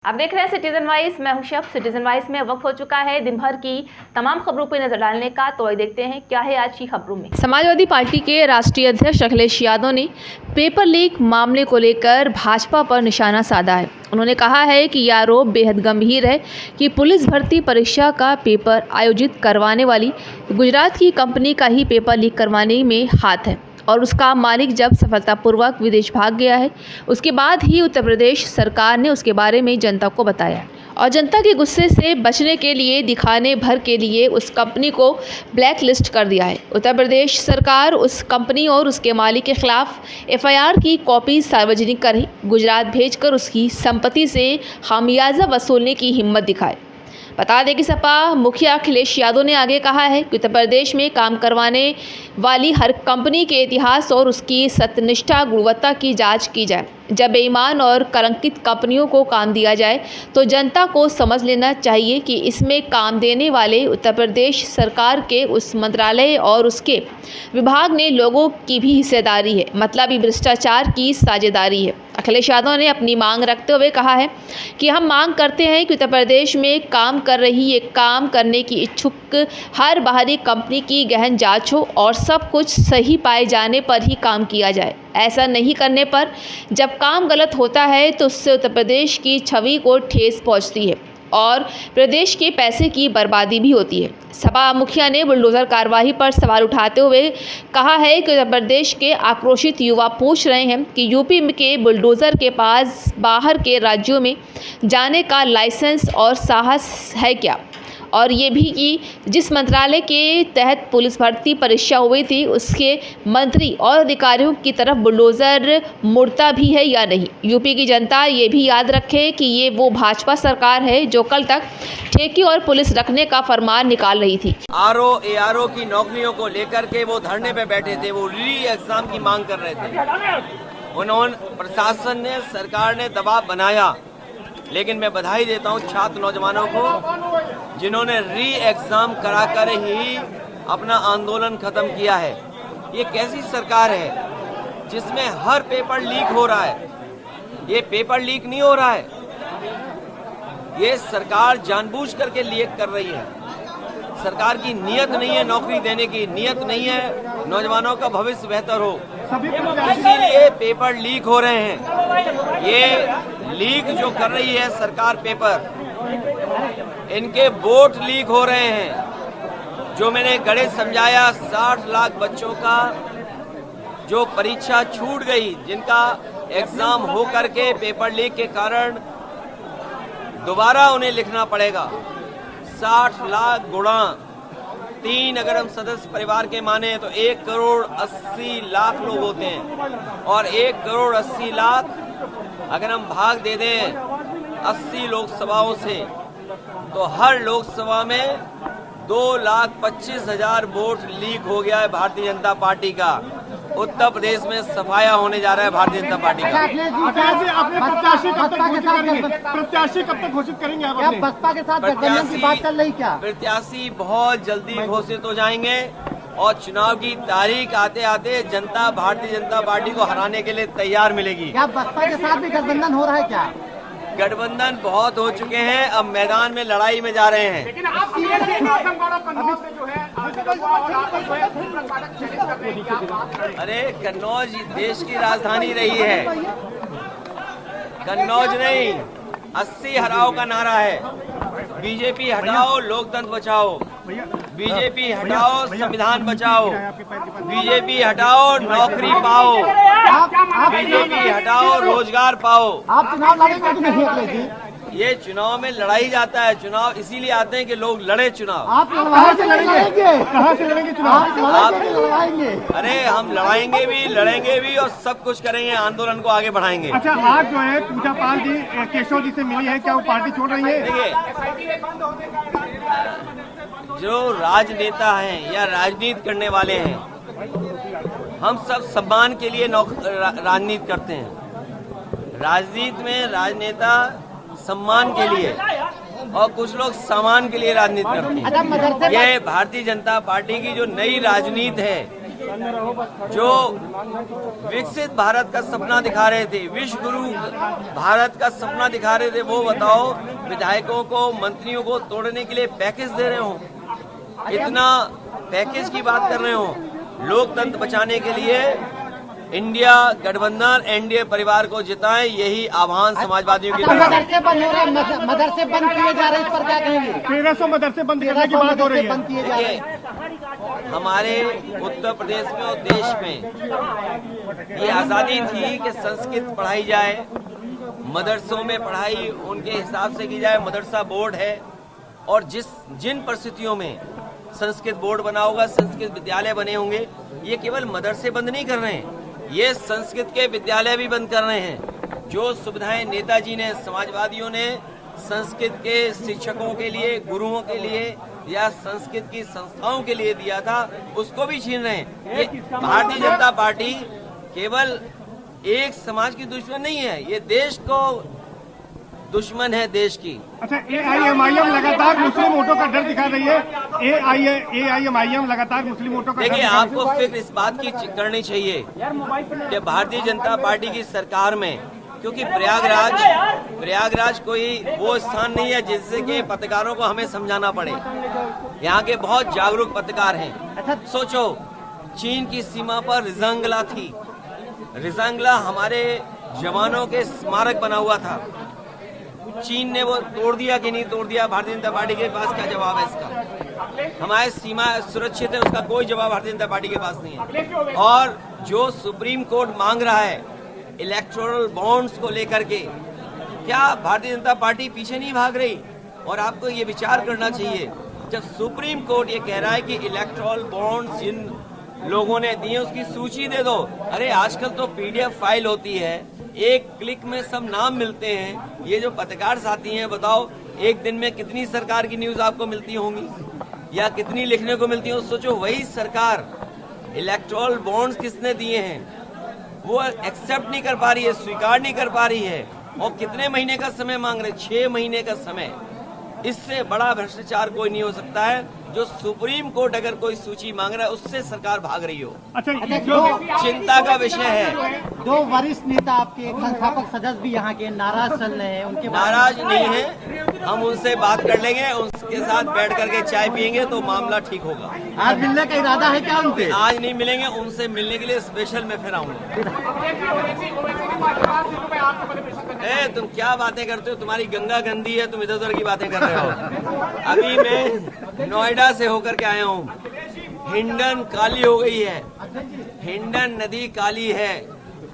आप देख रहे हैं सिटीजन वाइज। मैं हूं शब। सिटीजन वाइज में वक्त हो चुका है दिन भर की तमाम खबरों पर नजर डालने का। तो आइए देखते हैं क्या है आज की खबरों में। समाजवादी पार्टी के राष्ट्रीय अध्यक्ष अखिलेश यादव ने पेपर लीक मामले को लेकर भाजपा पर निशाना साधा है। उन्होंने कहा है कि यह आरोप बेहद गंभीर है कि पुलिस भर्ती परीक्षा का पेपर आयोजित करवाने वाली गुजरात की कंपनी का ही पेपर लीक करवाने में हाथ है और उसका मालिक जब सफलतापूर्वक विदेश भाग गया है उसके बाद ही उत्तर प्रदेश सरकार ने उसके बारे में जनता को बताया और जनता के गुस्से से बचने के लिए दिखाने भर के लिए उस कंपनी को ब्लैक लिस्ट कर दिया है। उत्तर प्रदेश सरकार उस कंपनी और उसके मालिक के खिलाफ एफआईआर की कॉपी सार्वजनिक कर गुजरात भेजकर उसकी संपत्ति से खामियाजा वसूलने की हिम्मत दिखाए। बता दें कि सपा मुखिया अखिलेश यादव ने आगे कहा है कि उत्तर प्रदेश में काम करवाने वाली हर कंपनी के इतिहास और उसकी सत्यनिष्ठा गुणवत्ता की जांच की जाए। जब बेईमान और कलंकित कंपनियों को काम दिया जाए तो जनता को समझ लेना चाहिए कि इसमें काम देने वाले उत्तर प्रदेश सरकार के उस मंत्रालय और उसके विभाग ने लोगों की भी हिस्सेदारी है, मतलब भ्रष्टाचार की साझेदारी है। अखिलेश यादव ने अपनी मांग रखते हुए कहा है कि हम मांग करते हैं कि उत्तर प्रदेश में काम कर रही एक काम करने की इच्छुक हर बाहरी कंपनी की गहन जांच हो और सब कुछ सही पाए जाने पर ही काम किया जाए। ऐसा नहीं करने पर जब काम गलत होता है तो उससे उत्तर प्रदेश की छवि को ठेस पहुंचती है और प्रदेश के पैसे की बर्बादी भी होती है। सपा मुखिया ने बुलडोजर कार्रवाई पर सवाल उठाते हुए कहा है कि उत्तर प्रदेश के आक्रोशित युवा पूछ रहे हैं कि यूपी के बुलडोजर के पास बाहर के राज्यों में जाने का लाइसेंस और साहस है क्या, और ये भी कि जिस मंत्रालय के तहत पुलिस भर्ती परीक्षा हुई थी उसके मंत्री और अधिकारियों की तरफ बुलडोजर मुड़ता भी है या नहीं। यूपी की जनता ये भी याद रखे कि ये वो भाजपा सरकार है जो कल तक ठेके और पुलिस रखने का फरमान निकाल रही थी। आरओ की नौकरियों को लेकर के वो धरने पे बैठे थे, वो री एग्जाम की मांग कर रहे थे। उन्होंने प्रशासन ने, सरकार ने दबाव बनाया, लेकिन मैं बधाई देता हूँ छात्र नौजवानों को जिन्होंने री एग्जाम कराकर ही अपना आंदोलन खत्म किया है। ये कैसी सरकार है जिसमें हर पेपर लीक हो रहा है? ये पेपर लीक नहीं हो रहा है, ये सरकार जानबूझ करके लीक कर रही है। सरकार की नीयत नहीं है नौकरी देने की, नीयत नहीं है नौजवानों का भविष्य बेहतर हो, इसीलिए पेपर लीक हो रहे हैं। ये लीक जो कर रही है सरकार पेपर, इनके वोट लीक हो रहे हैं। जो मैंने गणित समझाया, 60 लाख बच्चों का जो परीक्षा छूट गई, जिनका एग्जाम हो करके पेपर लीक के कारण दोबारा उन्हें लिखना पड़ेगा। 60 लाख गुणा 3 अगर हम सदस्य परिवार के माने तो 1 करोड़ 80 लाख लोग होते हैं, और 1 करोड़ 80 लाख अगर हम भाग दे दें 80 लोकसभाओं से तो हर लोकसभा में 2,25,000 वोट लीक हो गया है भारतीय जनता पार्टी का। उत्तर प्रदेश में सफाया होने जा रहा है भारतीय जनता पार्टी का। प्रत्याशी कब तक घोषित करेंगे आप? बसपा के साथ गठबंधन की बात चल रही क्या? प्रत्याशी बहुत जल्दी घोषित हो जाएंगे और चुनाव की तारीख आते आते जनता भारतीय जनता पार्टी को हराने के लिए तैयार मिलेगी। क्या बसपा के साथ भी गठबंधन हो रहा है क्या? गठबंधन बहुत हो चुके हैं, अब मैदान में लड़ाई में जा रहे हैं। लेकिन आप अरे कन्नौज देश की राजधानी रही है, कन्नौज नहीं। 80 हराओ का नारा है। बीजेपी हटाओ, लोकतंत्र बचाओ। बीजेपी हटाओ, संविधान बचाओ। बीजेपी हटाओ, नौकरी पाओ। बीजेपी हटाओ, रोजगार पाओ। आप चुनाव लड़ेंगे कि नहीं अखिलेश जी? ये चुनाव में लड़ाई जाता है। चुनाव इसीलिए आते हैं कि लोग लड़े चुनाव। आप कहाँ से लड़ेंगे? कहाँ से लड़ेंगे चुनाव? आप लड़ाएंगे? अरे हम लड़ाएंगे भी, लड़ेंगे भी और सब कुछ करेंगे, आंदोलन को आगे बढ़ाएंगे। अच्छा, आज जो है पूजा पाल जी केशव जी से मिली है, क्या वो पार्टी छोड़ रही है? देखिए, जो राजनेता हैं या राजनीति करने वाले हैं, हम सब सम्मान के लिए राजनीति करते हैं। राजनीति में राजनेता सम्मान के लिए और कुछ लोग सामान के लिए राजनीति करते हैं। ये भारतीय जनता पार्टी की जो नई राजनीति है जो विकसित भारत का सपना दिखा रहे थे, विश्व गुरु भारत का सपना दिखा रहे थे, वो बताओ विधायकों को, मंत्रियों को तोड़ने के लिए पैकेज दे रहे हो, इतना पैकेज की बात कर रहे हो। लोकतंत्र बचाने के लिए इंडिया गठबंधन एनडीए परिवार को जिताएं, यही आह्वान समाजवादियों की तरफ से। मदरसे बंद हो रहे हैं, मदरसे बंद किए जा रहे हैं, इस पर क्या कहेंगे? 1300 मदरसे बंद करने की बात हो रही है। बंद किए जा रहे हैं। देखिए, हमारे उत्तर प्रदेश में और देश में ये आजादी थी कि संस्कृत पढ़ाई जाए, मदरसों में पढ़ाई उनके हिसाब से की जाए। मदरसा बोर्ड है और जिन परिस्थितियों में संस्कृत बोर्ड बना होगा, संस्कृत विद्यालय बने होंगे, ये केवल मदरसे बंद नहीं कर रहे हैं, ये संस्कृत के विद्यालय भी बंद कर रहे हैं। जो सुविधाएं नेताजी ने, समाजवादियों ने संस्कृत के शिक्षकों के लिए, गुरुओं के लिए या संस्कृत की संस्थाओं के लिए दिया था, उसको भी छीन रहे हैं। ये भारतीय जनता पार्टी केवल एक समाज की दुश्मन नहीं है, ये देश को दुश्मन है, देश की। अच्छा, AIMIM लगातार मुस्लिम वोटों का डर दिखा रही है। AIMIM लगातार मुस्लिम वोटों का देखिए, आपको फिक्र इस बात की करनी चाहिए कि भारतीय जनता पार्टी की सरकार में, क्योंकि प्रयागराज कोई वो स्थान नहीं है जिससे कि पत्रकारों को हमें समझाना पड़े। यहाँ के बहुत जागरूक पत्रकार हैं। सोचो, चीन की सीमा पर रिजांगला थी, रिजांगला हमारे जवानों के स्मारक बना हुआ था, चीन ने वो तोड़ दिया कि नहीं तोड़ दिया? भारतीय जनता पार्टी के पास क्या जवाब है इसका? हमारी सीमा सुरक्षित है, उसका कोई जवाब भारतीय जनता पार्टी के पास नहीं है। और जो सुप्रीम कोर्ट मांग रहा है इलेक्टोरल बॉन्ड्स को लेकर के, क्या भारतीय जनता पार्टी पीछे नहीं भाग रही? और आपको ये विचार करना चाहिए, जब सुप्रीम कोर्ट ये कह रहा है कि इलेक्टोरल बॉन्ड्स जिन लोगों ने दिए उसकी सूची दे दो। अरे आजकल तो PDF फाइल होती है, एक क्लिक में सब नाम मिलते हैं। ये जो पत्रकार साथी हैं, बताओ एक दिन में कितनी सरकार की न्यूज आपको मिलती होंगी या कितनी लिखने को मिलती हो? सोचो, वही सरकार इलेक्टोरल बॉन्ड्स किसने दिए हैं वो एक्सेप्ट नहीं कर पा रही है, स्वीकार नहीं कर पा रही है, और कितने महीने का समय मांग रहे? 6 महीने का समय। इससे बड़ा भ्रष्टाचार कोई नहीं हो सकता है। जो सुप्रीम कोर्ट अगर कोई सूची मांग रहा है, उससे सरकार भाग रही हो। अच्छा, जो चिंता का विषय है। 2 वरिष्ठ नेता आपके संस्थापक सदस्य भी यहाँ के नाराज चल रहे हैं, उनके नाराज नहीं है, हम उनसे बात कर लेंगे, उनके साथ बैठ करके चाय पियेंगे तो मामला ठीक होगा। आज मिलने का इरादा है क्या उनसे? आज नहीं मिलेंगे, उनसे मिलने के लिए स्पेशल मैं फिर आऊंगा। तुम क्या बातें करते हो? तुम्हारी गंगा गंदी है, तुम इधर उधर की बातें कर रहे हो। अभी मैं नोएडा से होकर के आया हूँ, हिंडन काली हो गई है, हिंडन नदी काली है।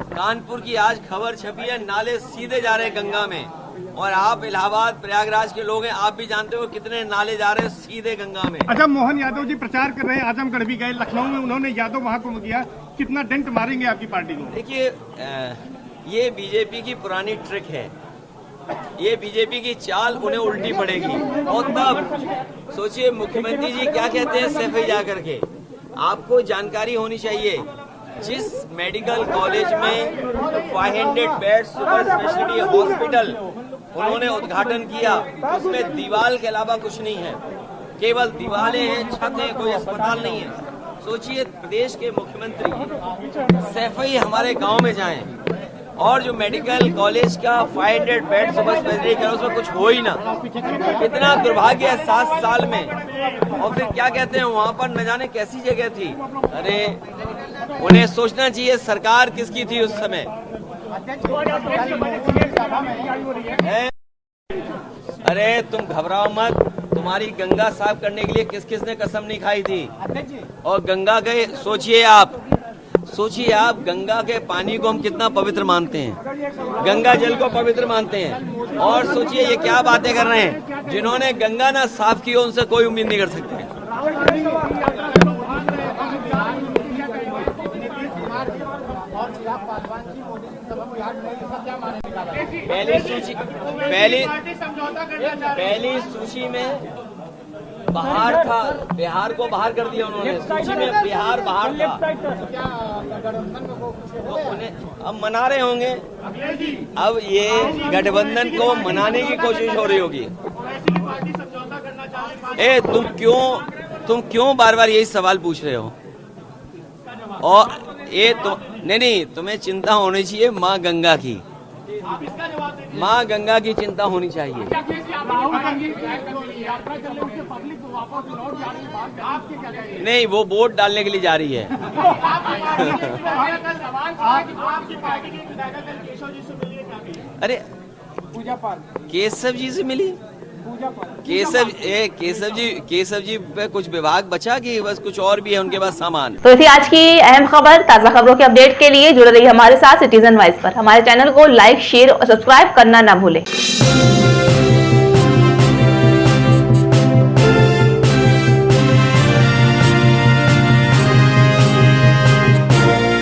कानपुर की आज खबर छपी है, नाले सीधे जा रहे हैं गंगा में। और आप इलाहाबाद प्रयागराज के लोग हैं, आप भी जानते हो कितने नाले जा रहे हैं सीधे गंगा में। अच्छा, मोहन यादव जी प्रचार कर रहे हैं, आजमगढ़ भी गए, लखनऊ में उन्होंने यादव महाकुंभ किया, कितना डेंट मारेंगे आपकी पार्टी को? देखिए, ये बीजेपी की पुरानी ट्रिक है, ये बीजेपी की चाल उन्हें उल्टी पड़ेगी। और तब सोचिए मुख्यमंत्री जी क्या कहते हैं सैफई जा करके। आपको जानकारी होनी चाहिए, जिस मेडिकल कॉलेज में 500 बेड सुपर स्पेशलिटी हॉस्पिटल उन्होंने उद्घाटन किया, उसमें दीवार के अलावा कुछ नहीं है, केवल दीवारें हैं, छत है, कोई अस्पताल नहीं है। सोचिए, प्रदेश के मुख्यमंत्री सैफई हमारे गांव में जाएं और जो मेडिकल कॉलेज का 500 बेड सुपर स्पेशलिटी का उसमें कुछ हो ही ना। इतना दुर्भाग्य है 7 साल में। और फिर क्या कहते हैं, वहाँ पर न जाने कैसी जगह थी। अरे उन्हें सोचना चाहिए सरकार किसकी थी उस समय। अरे तुम घबराओ मत, तुम्हारी गंगा साफ करने के लिए किस किस ने कसम नहीं खाई थी। और गंगा गए, सोचिए आप गंगा के पानी को हम कितना पवित्र मानते हैं, गंगा जल को पवित्र मानते हैं। और सोचिए ये क्या बातें कर रहे हैं, जिन्होंने गंगा ना साफ की हो उनसे कोई उम्मीद नहीं कर सकते। पहली सूची में बाहर था, बिहार को बाहर कर दिया उन्होंने, सूची में बिहार बाहर था। तो उन्हें अब मना रहे होंगे, अब ये गठबंधन को मनाने की कोशिश हो रही होगी। तुम क्यों बार बार यही सवाल पूछ रहे हो? और ये तो नहीं, तुम्हें चिंता होनी चाहिए माँ गंगा की, माँ गंगा की चिंता होनी चाहिए। नहीं, वो वोट डालने के लिए जा रही है। अरे केशव जी से मिली, केशव जी पे कुछ विभाग बचा कि बस कुछ और भी है उनके पास सामान। तो थी आज की अहम खबर। ताजा खबरों के अपडेट के लिए जुड़े रहिए हमारे साथ सिटीजन वॉइस पर। हमारे चैनल को लाइक, शेयर और सब्सक्राइब करना ना भूलें।